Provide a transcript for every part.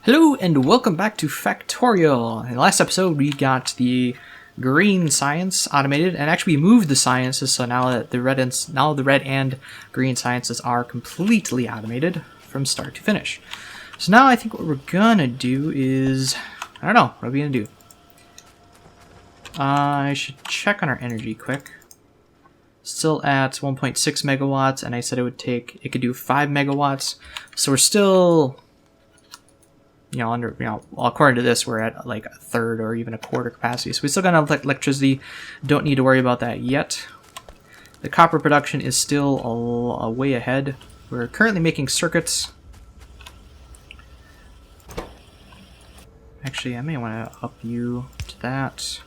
Hello and welcome back to Factorio. In the last episode we got the green science automated, and actually we moved the sciences, so now that the red and green sciences are completely automated from start to finish. So now I think what we're gonna do is, I don't know, what are we gonna do? I should check on our energy quick. Still at 1.6 megawatts, and I said it could do 5 megawatts, so we're still, according to this, we're at like a third or even a quarter capacity. So we still got enough electricity. Don't need to worry about that yet. The copper production is still a way ahead. We're currently making circuits. Actually, I may want to up you to that.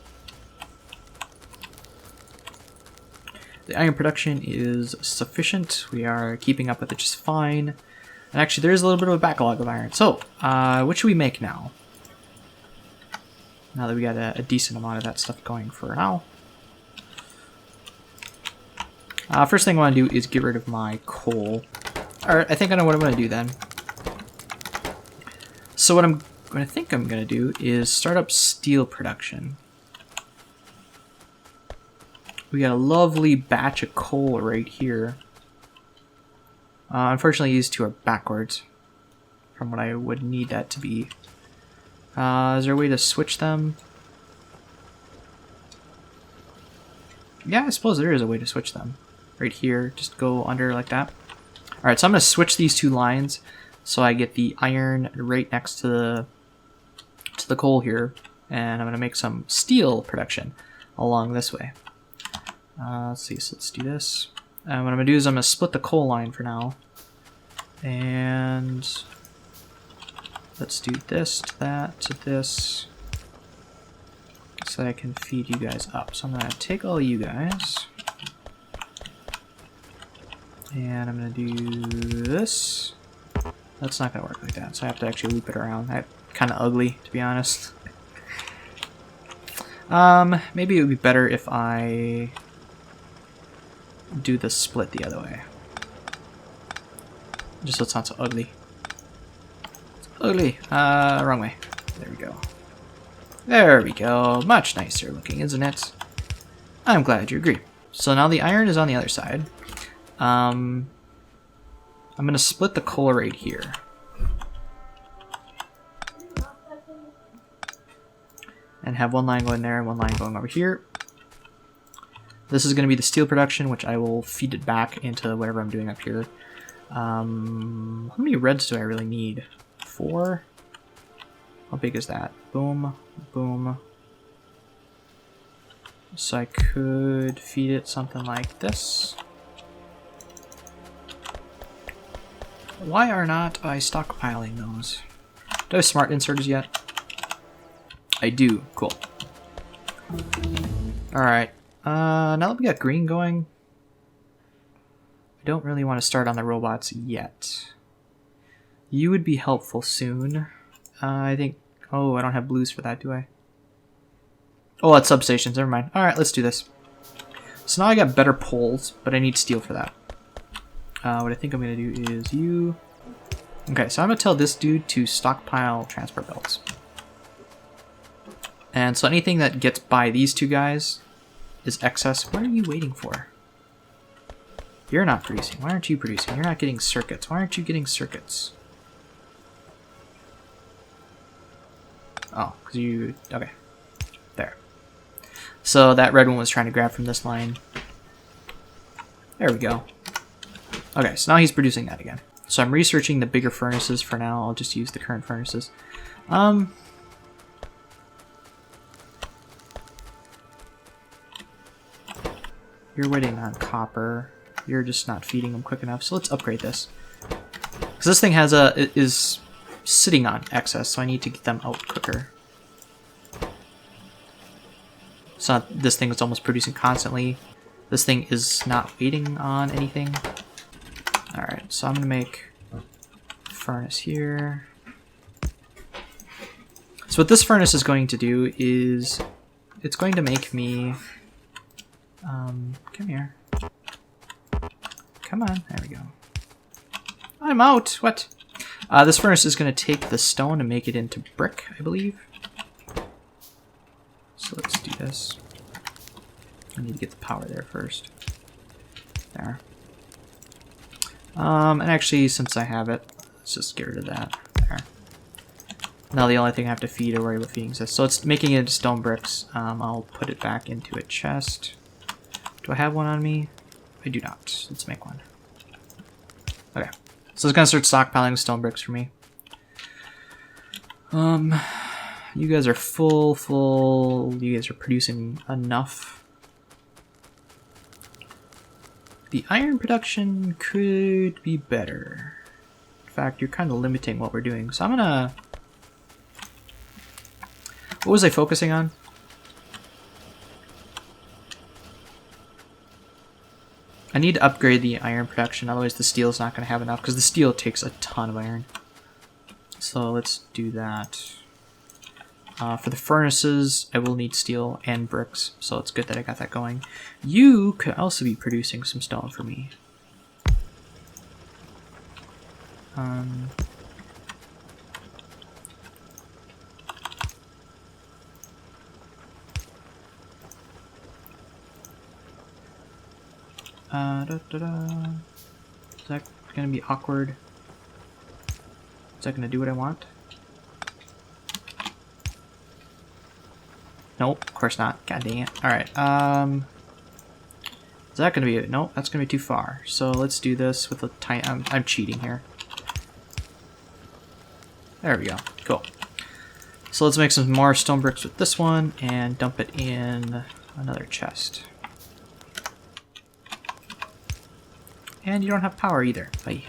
The iron production is sufficient. We are keeping up with it just fine. And actually, there is a little bit of a backlog of iron. So, what should we make now? Now that we got a decent amount of that stuff going for now. First thing I want to do is get rid of my coal. Alright, I think I know what I'm going to do then. So what I think I'm going to do is start up steel production. We got a lovely batch of coal right here. Unfortunately, these two are backwards from what I would need that to be. Is there a way to switch them? Yeah, I suppose there is a way to switch them. Right here, just go under like that. Alright, so I'm going to switch these two lines so I get the iron right next to the coal here. And I'm going to make some steel production along this way. Let's see, so let's do this. And what I'm going to do is I'm going to split the coal line for now. And let's do this to that to this. So that I can feed you guys up. So I'm going to take all you guys. And I'm going to do this. That's not going to work like that. So I have to actually loop it around. That's kind of ugly, to be honest. Maybe it would be better if I do the split the other way. Just so it's not so ugly. It's ugly. Wrong way. There we go. There we go. Much nicer looking, isn't it? I'm glad you agree. So now the iron is on the other side. I'm going to split the coal right here. And have one line going there and one line going over here. This is going to be the steel production, which I will feed it back into whatever I'm doing up here. How many reds do I really need? 4? How big is that? Boom, boom. So I could feed it something like this. Why are not I stockpiling those? Do I have smart inserters yet? I do. Cool. Alright. Now that we got green going, I don't really want to start on the robots yet. You would be helpful soon. I think... Oh, I don't have blues for that, do I? Oh, that's substations. Never mind. Alright, let's do this. So now I got better poles, but I need steel for that. What I think I'm going to do is you... Okay, so I'm going to tell this dude to stockpile transport belts. And so anything that gets by these two guys is excess. What are you waiting for? You're not producing. Why aren't you producing? You're not getting circuits. Why aren't you getting circuits? Oh, because you... Okay. There. So that red one was trying to grab from this line. There we go. Okay, so now he's producing that again. So I'm researching the bigger furnaces for now. I'll just use the current furnaces. You're waiting on copper. You're just not feeding them quick enough. So let's upgrade this. Because this thing is sitting on excess, so I need to get them out quicker. So this thing is almost producing constantly. This thing is not waiting on anything. Alright, so I'm going to make a furnace here. So what this furnace is going to do is it's going to make me... come here. Come on, there we go. I'm out! What? This furnace is going to take the stone and make it into brick, I believe. So let's do this. I need to get the power there first. There. And actually, since I have it, let's just get rid of that. There. Now the only thing I have to feed or worry about feeding is this. So it's making it into stone bricks. I'll put it back into a chest. Do I have one on me? I do not. Let's make one. Okay. So it's gonna start stockpiling stone bricks for me. You guys are full. You guys are producing enough. The iron production could be better. In fact, you're kind of limiting what we're doing. So I'm gonna... What was I focusing on? I need to upgrade the iron production, otherwise the steel's not going to have enough, because the steel takes a ton of iron. So let's do that. For the furnaces, I will need steel and bricks, so it's good that I got that going. You could also be producing some stone for me. Is that gonna be awkward? Is that gonna do what I want? Nope, of course not. God dang it. Alright, is that gonna be it? Nope, that's gonna be too far. So let's do this with a tiny... I'm cheating here. There we go. Cool. So let's make some more stone bricks with this one and dump it in another chest. And you don't have power either. Bye.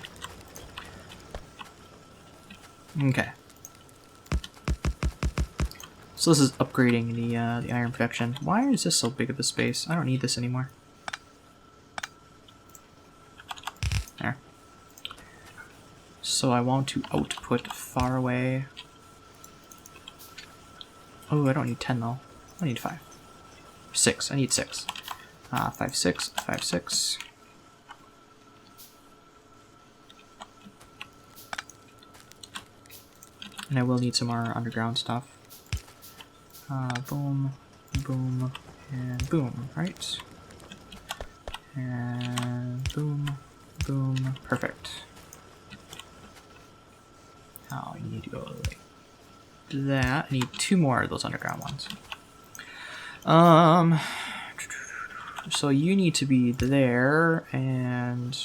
Okay. So this is upgrading the iron production. Why is this so big of a space? I don't need this anymore. There. So I want to output far away. Oh, I don't need 10 though. I need 5. 6. I need 6. 5, 6, 5, 6. And I will need some more underground stuff. Boom, boom, and boom, right? And boom, boom, perfect. Oh, you need to go like that. I need 2 more of those underground ones. So you need to be there, and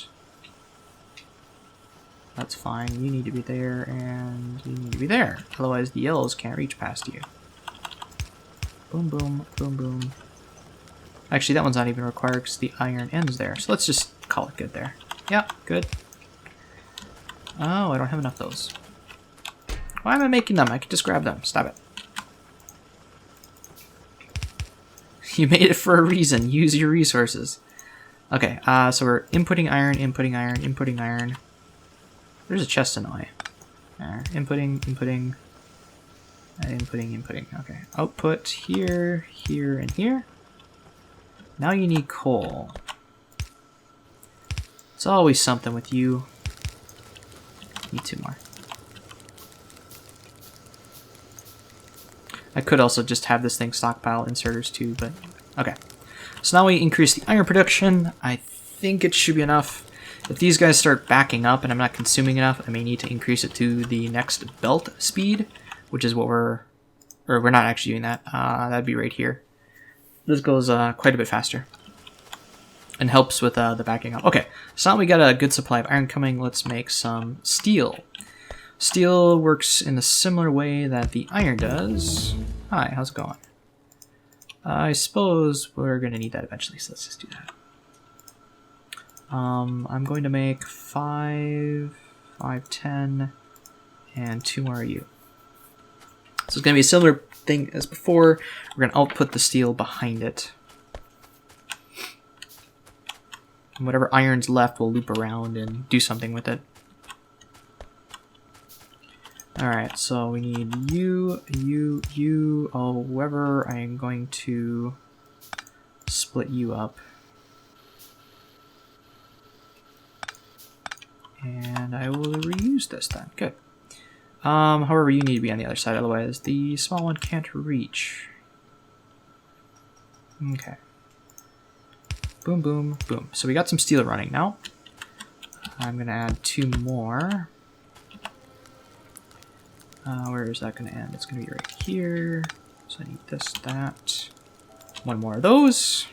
that's fine. You need to be there, and you need to be there. Otherwise, the yellows can't reach past you. Boom, boom, boom, boom. Actually, that one's not even required because the iron ends there. So let's just call it good there. Yeah, good. Oh, I don't have enough of those. Why am I making them? I can just grab them. Stop it. You made it for a reason. Use your resources. Okay, so we're inputting iron, inputting iron, inputting iron. There's a chest in the way. There. Inputting, inputting, inputting, inputting. Okay. Output here, here, and here. Now you need coal. It's always something with you. Need 2 more. I could also just have this thing stockpile inserters too, but okay. So now we increase the iron production. I think it should be enough. If these guys start backing up and I'm not consuming enough, I may need to increase it to the next belt speed, which is what we're not actually doing that. That'd be right here. This goes quite a bit faster and helps with the backing up. Okay, so now we got a good supply of iron coming. Let's make some steel. Steel works in a similar way that the iron does. Hi, how's it going? I suppose we're going to need that eventually, so let's just do that. I'm going to make 5, 5, 10, and 2 more of you. So it's going to be a similar thing as before. We're going to output the steel behind it. And whatever iron's left, we'll loop around and do something with it. Alright, so we need you, however, I'm going to split you up. And I will reuse this then. Good. However, you need to be on the other side, otherwise the small one can't reach. Okay. Boom, boom, boom. So we got some steel running now. I'm going to add 2 more. Where is that going to end? It's going to be right here. So I need this, that. 1 more of those.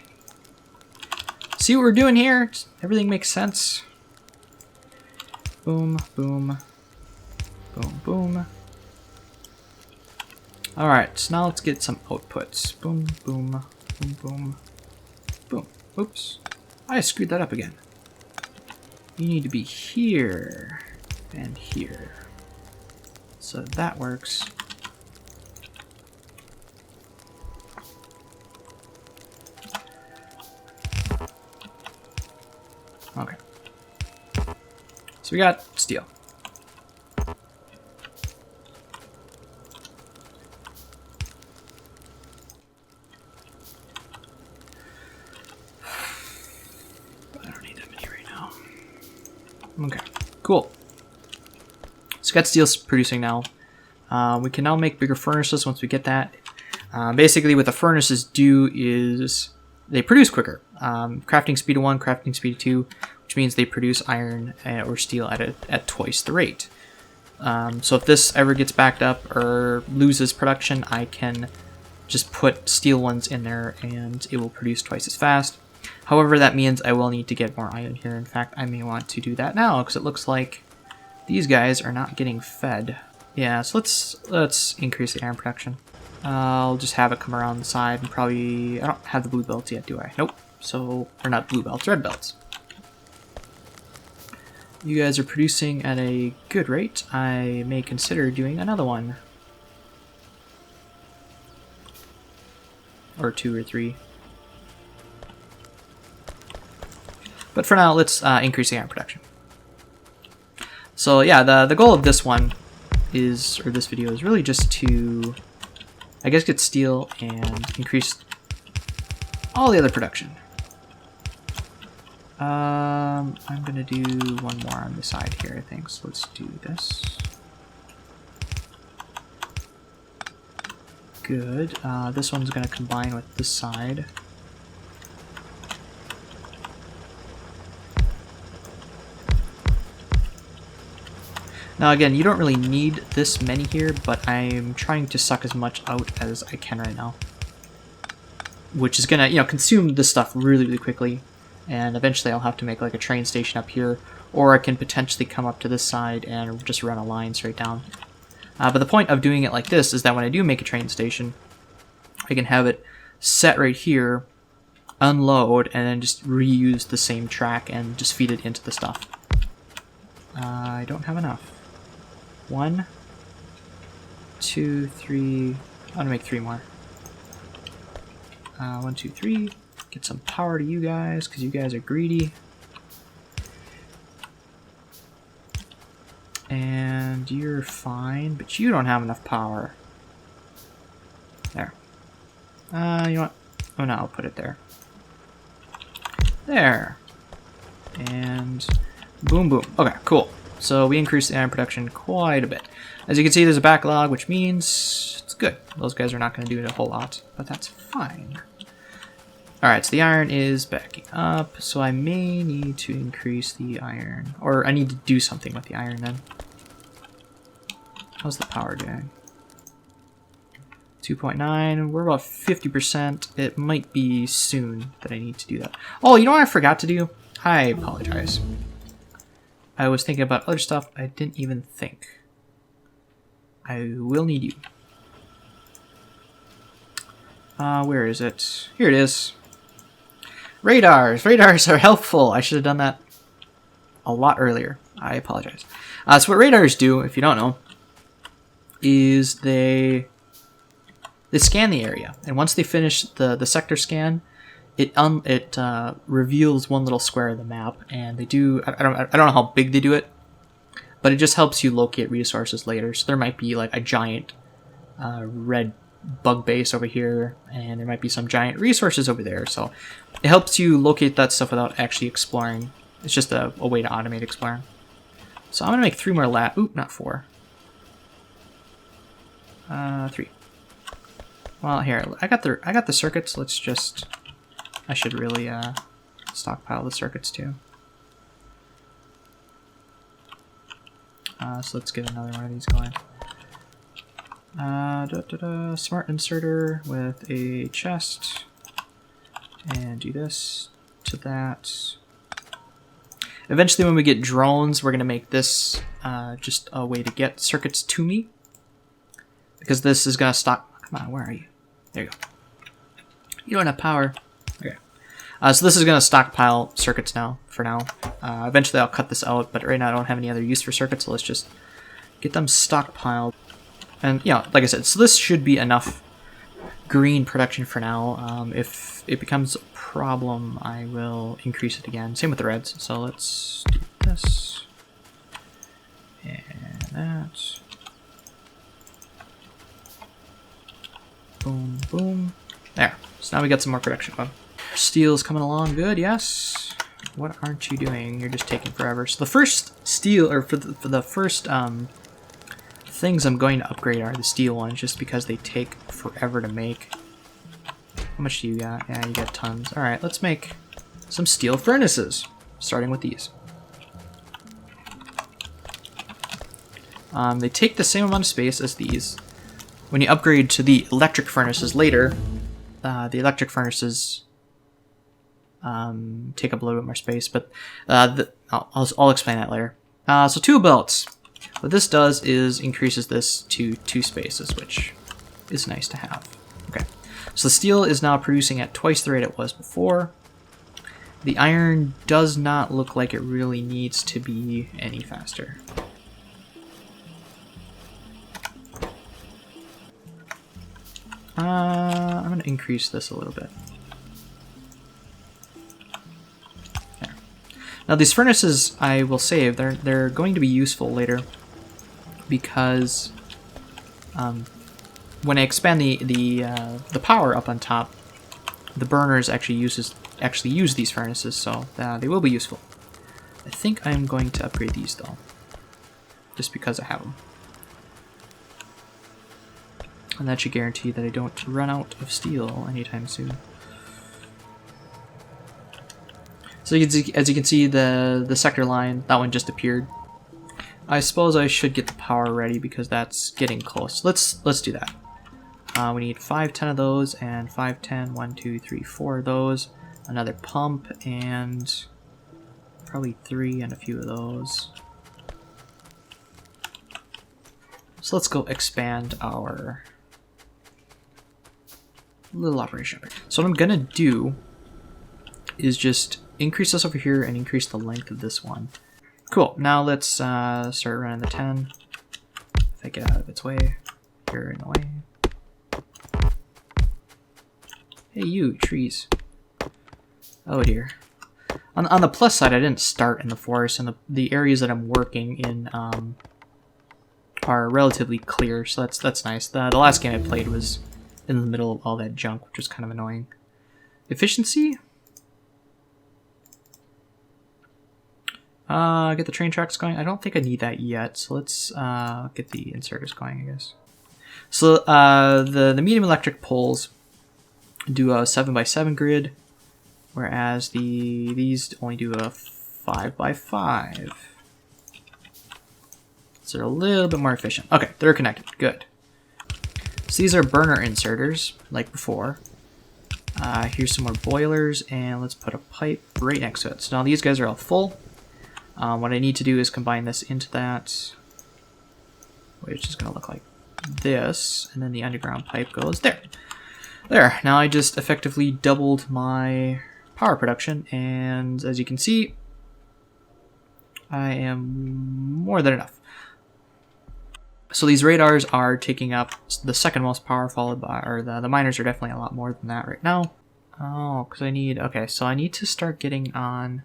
See what we're doing here? Everything makes sense. Boom, boom, boom, boom. Alright, so now let's get some outputs. Boom, boom, boom, boom, boom. Oops. I screwed that up again. You need to be here and here. So that works. Okay. So we got steel. I don't need that many right now. Okay, cool. So got steel producing now. We can now make bigger furnaces once we get that. Basically what the furnaces do is they produce quicker. Crafting speed of 1, crafting speed of 2, which means they produce iron or steel at twice the rate. So if this ever gets backed up or loses production, I can just put steel ones in there and it will produce twice as fast. However, that means I will need to get more iron here. In fact, I may want to do that now because it looks like these guys are not getting fed. Yeah, so let's increase the iron production. I'll just have it come around the side and probably... I don't have the blue belts yet, do I? Nope. So, or not blue belts, red belts. You guys are producing at a good rate. I may consider doing another one. Or 2 or 3. But for now, let's increase the iron production. So yeah, the goal of this one is, or this video is really just to, I guess, get steel and increase all the other production. I'm gonna do 1 more on the side here, I think. So let's do this. Good. This one's gonna combine with this side. Now again, you don't really need this many here, but I'm trying to suck as much out as I can right now. Which is gonna, consume this stuff really, really quickly. And eventually I'll have to make like a train station up here, or I can potentially come up to this side and just run a line straight down. But the point of doing it like this is that when I do make a train station, I can have it set right here, unload, and then just reuse the same track and just feed it into the stuff. I don't have enough. 1, 2, 3. I'm gonna make 3 more. 1, 2, 3. Get some power to you guys because you guys are greedy. And you're fine, but you don't have enough power. There. You know what? Oh no, I'll put it there. There. And boom, boom. Okay, cool. So we increased the iron production quite a bit. As you can see, there's a backlog, which means it's good. Those guys are not going to do it a whole lot, but that's fine. Alright, so the iron is backing up, so I may need to increase the iron. Or I need to do something with the iron then. How's the power doing? 2.9, we're about 50%. It might be soon that I need to do that. Oh, you know what I forgot to do? I apologize. I was thinking about other stuff I didn't even think. I will need you. Where is it? Here it is. Radars! Radars are helpful! I should have done that a lot earlier. I apologize. So what radars do, if you don't know, is they scan the area. And once they finish the sector scan, it reveals one little square of the map. And they do, I don't know how big they do it, but it just helps you locate resources later. So there might be like a giant red bug base over here, and there might be some giant resources over there. So it helps you locate that stuff without actually exploring. It's just a way to automate exploring. So I'm gonna make 3 more Oop, not 4. 3. Well, here I got the circuits. Let's just. I should really stockpile the circuits too. So let's get another one of these going. Smart inserter with a chest, and do this to that. Eventually, when we get drones, we're gonna make this just a way to get circuits to me, because this is gonna stock. Come on, where are you? There you go. You don't have power. Okay. So this is gonna stockpile circuits now. For now, eventually I'll cut this out, but right now I don't have any other use for circuits, so let's just get them stockpiled. And yeah, like I said, so this should be enough green production for now. If it becomes a problem, I will increase it again. Same with the reds. So let's do this and that. Boom, boom. There. So now we got some more production going. Steel's coming along good, yes. What aren't you doing? You're just taking forever. So the first steel, or for the first things I'm going to upgrade are the steel ones, just because they take forever to make. How much do you got? Yeah, you got tons. All right, let's make some steel furnaces, starting with these. They take the same amount of space as these. When you upgrade to the electric furnaces later, the electric furnaces take up a little bit more space, but I'll explain that later. So tool belts. What this does is increases this to 2 spaces, which is nice to have. Okay, so the steel is now producing at twice the rate it was before. The iron does not look like it really needs to be any faster. I'm going to increase this a little bit. There. Now these furnaces I will save. They're going to be useful later, because when I expand the power up on top, the burners actually use these furnaces, so they will be useful. I think I'm going to upgrade these though, just because I have them. And that should guarantee that I don't run out of steel anytime soon. So as you can see, the sector line, that one just appeared. I suppose I should get the power ready, because that's getting close. Let's do that. We need 510 of those, and 510, 1, 2, 3, 4 of those. Another pump, and probably 3 and a few of those. So let's go expand our little operation. So what I'm gonna do is just increase this over here and increase the length of this one. Cool. Now let's start running the 10. If I get out of its way, you're in the way. Hey, you trees. Oh dear. On the plus side, I didn't start in the forest, and the areas that I'm working in are relatively clear, so that's nice. The last game I played was in the middle of all that junk, which was kind of annoying. Efficiency? Get the train tracks going. I don't think I need that yet, so let's get the inserters going, I guess. So the medium electric poles do a 7x7 grid, whereas these only do a 5x5. So they're a little bit more efficient. Okay, they're connected. Good. So these are burner inserters, like before. Here's some more boilers, and let's put a pipe right next to it. So now these guys are all full. What I need to do is combine this into that, which is going to look like this, and then the underground pipe goes there. There, now I just effectively doubled my power production, and as you can see, I am more than enough. So these radars are taking up the second most power, followed by, or the miners are definitely a lot more than that right now. Oh, because I need, okay, so I need to start getting on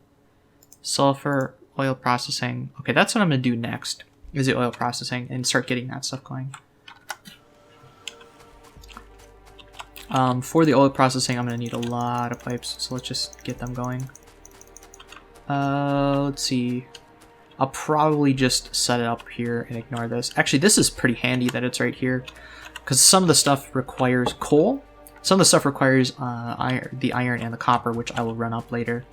sulfur, oil processing. Okay, that's what I'm going to do next, is the oil processing, and start getting that stuff going. For the oil processing, I'm going to need a lot of pipes, so let's just get them going. Let's see. I'll probably just set it up here and ignore this. Actually, this is pretty handy that it's right here, because some of the stuff requires coal. Some of the stuff requires the iron and the copper, which I will run up later.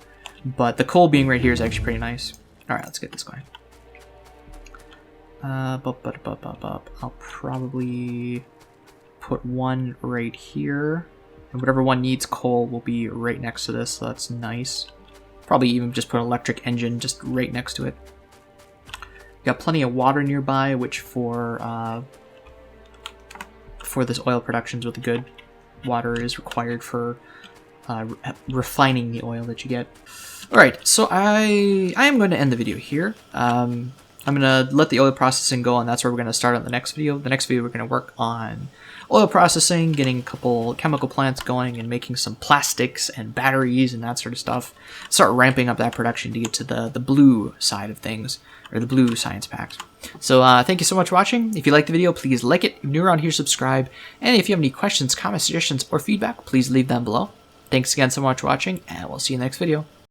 But the coal being right here is actually pretty nice. Alright, let's get this going. I'll probably put one right here. And whatever one needs coal will be right next to this, so that's nice. Probably even just put an electric engine just right next to it. Got plenty of water nearby, which for this oil production is really good. Water is required for refining the oil that you get. Alright, so I am going to end the video here. I'm going to let the oil processing go, and that's where we're going to start on the next video. The next video we're going to work on oil processing, getting a couple chemical plants going, and making some plastics and batteries and that sort of stuff. Start ramping up that production to get to the blue side of things, or the blue science packs. So thank you so much for watching. If you liked the video, please like it. If you're new around here, subscribe. And if you have any questions, comments, suggestions, or feedback, please leave them below. Thanks again so much for watching, and we'll see you in the next video.